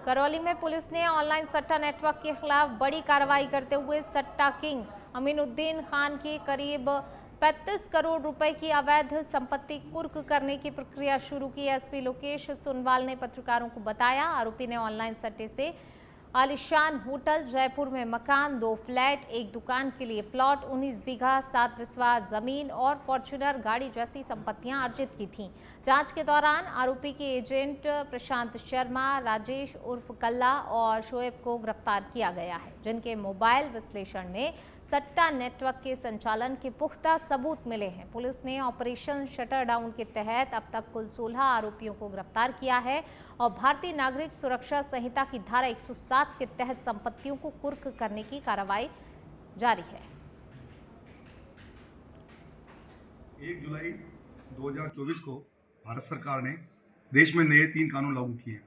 करौली में पुलिस ने ऑनलाइन सट्टा नेटवर्क के खिलाफ बड़ी कार्रवाई करते हुए सट्टा किंग अमीनुद्दीन खान की करीब 35 करोड़ रुपए की अवैध संपत्ति कुर्क करने की प्रक्रिया शुरू की। एसपी लोकेश सुनवाल ने पत्रकारों को बताया, आरोपी ने ऑनलाइन सट्टे से आलिशान होटल, जयपुर में मकान, 2 फ्लैट, एक दुकान के लिए प्लॉट, 19 बीघा 7 बिस्वा जमीन और फॉर्च्यूनर गाड़ी जैसी संपत्तियां अर्जित की थीं। जांच के दौरान आरोपी के एजेंट प्रशांत शर्मा, राजेश उर्फ कल्ला और शोएब को गिरफ्तार किया गया है, जिनके मोबाइल विश्लेषण में सट्टा नेटवर्क के संचालन के पुख्ता सबूत मिले हैं। पुलिस ने ऑपरेशन शटर डाउन के तहत अब तक कुल 16 आरोपियों को गिरफ्तार किया है और भारतीय नागरिक सुरक्षा संहिता की धारा 107 के तहत संपत्तियों को कुर्क करने की कार्रवाई जारी है। 1 जुलाई 2024 को भारत सरकार ने देश में नए 3 कानून लागू किए।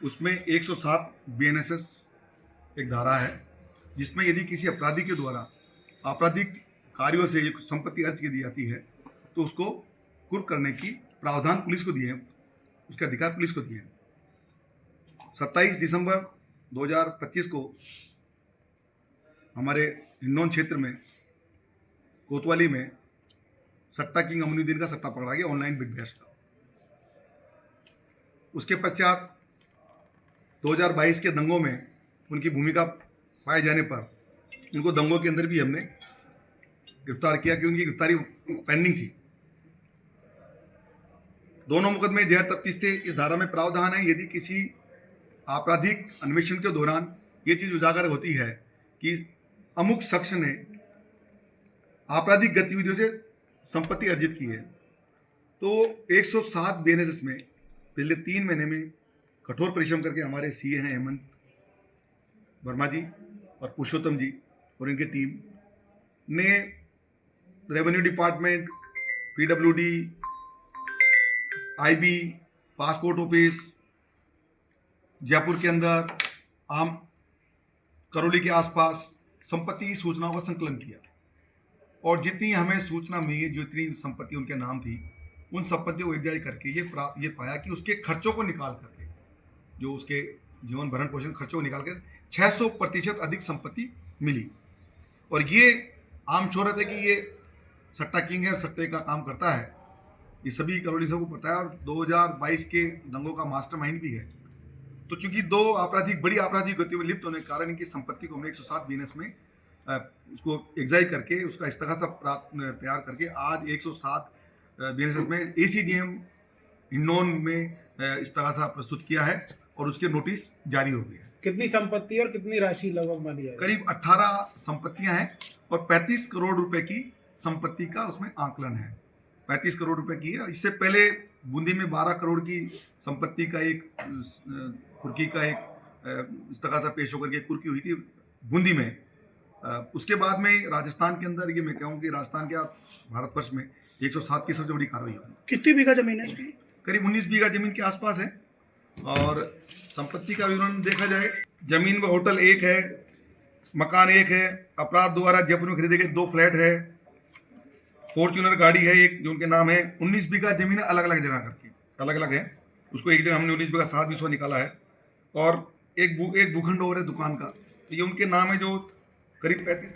उसमें 107 BNSS एक धारा है, जिसमें यदि किसी अपराधी के द्वारा आपराधिक कार्यों से एक संपत्ति अर्ज की दी जाती है तो उसको कुर्क करने की प्रावधान पुलिस को दिए हैं, उसके अधिकार पुलिस को दिए हैं। 27 दिसंबर 2025 को हमारे हिंडौन क्षेत्र में कोतवाली में सट्टा किंग अमीनुद्दीन का सट्टा पकड़ा गया, ऑनलाइन बिग बैश का। उसके पश्चात 2022 के दंगों में उनकी भूमिका पाए जाने पर उनको दंगों के अंदर भी हमने गिरफ्तार किया, क्योंकि उनकी गिरफ्तारी पेंडिंग थी। दोनों मुकदमे जहर तफ्तीश थे। इस धारा में प्रावधान है, यदि किसी आपराधिक अन्वेषण के दौरान ये चीज उजागर होती है कि अमुक शख्स ने आपराधिक गतिविधियों से संपत्ति अर्जित की है, तो 107 BNSS में पिछले 3 महीने में कठोर परिश्रम करके हमारे CA हैं हेमंत वर्मा जी और पुरुषोत्तम जी और इनकी टीम ने revenue department, PWD, IB, passport office, Jaipur के अंदर, आम करौली के आसपास संपत्ति की सूचनाओं का संकलन किया और जितनी हमें सूचना मिली, जो इतनी संपत्ति उनके नाम थी, उन संपत्तियों को एक जारी करके ये पाया कि उसके खर्चों को निकाल करके, जो उसके जीवन भरण पोषण खर्चों को निकाल कर 600% अधिक संपत्ति मिली। और ये आम शोहरत है कि ये सट्टा किंग है और सट्टे का काम करता है, ये सभी करौली सबको पता है और 2022 के दंगों का मास्टरमाइंड भी है। तो चूंकि 2 बड़ी आपराधिक गतिविधि में लिप्त होने के कारण इनकी संपत्ति को हमने 107 BNS में उसको एग्जाइज करके उसका इस्तेगासा तैयार करके आज 107 BNSS में ACGM हिंडौन में इस्तेगासा प्रस्तुत किया है और उसके नोटिस जारी हो गए। कितनी संपत्ति और कितनी राशि लगभग मानी जाए? करीब 18 संपत्तियां हैं और 35 करोड़ रुपए की संपत्ति का उसमें आंकलन है। 35 करोड़ रुपए की है। इससे पहले बूंदी में 12 करोड़ की संपत्ति का एक कुर्की का एक इस्तेगासा पेश होकर के कुर्की हुई थी बूंदी में। उसके बाद में राजस्थान के अंदर, ये मैं कहूँ कि राजस्थान के भारतवर्ष में 107 की सबसे बड़ी कार्रवाई हुई। कितनी बीघा जमीन है? करीब 19 बीघा जमीन के आसपास है। और संपत्ति का विवरण देखा जाए, जमीन में होटल 1 है, मकान 1 है, अपराध द्वारा जयपुर में खरीदे गए 2 फ्लैट है, फॉर्च्यूनर गाड़ी है एक जो उनके नाम है, 19 बीघा जमीन अलग अलग जगह करके अलग अलग है। उसको एक जगह हमने 19 बीघा 7 बिस्वा निकाला है और एक भूखंड और है दुकान का, ये उनके नाम है जो करीब 35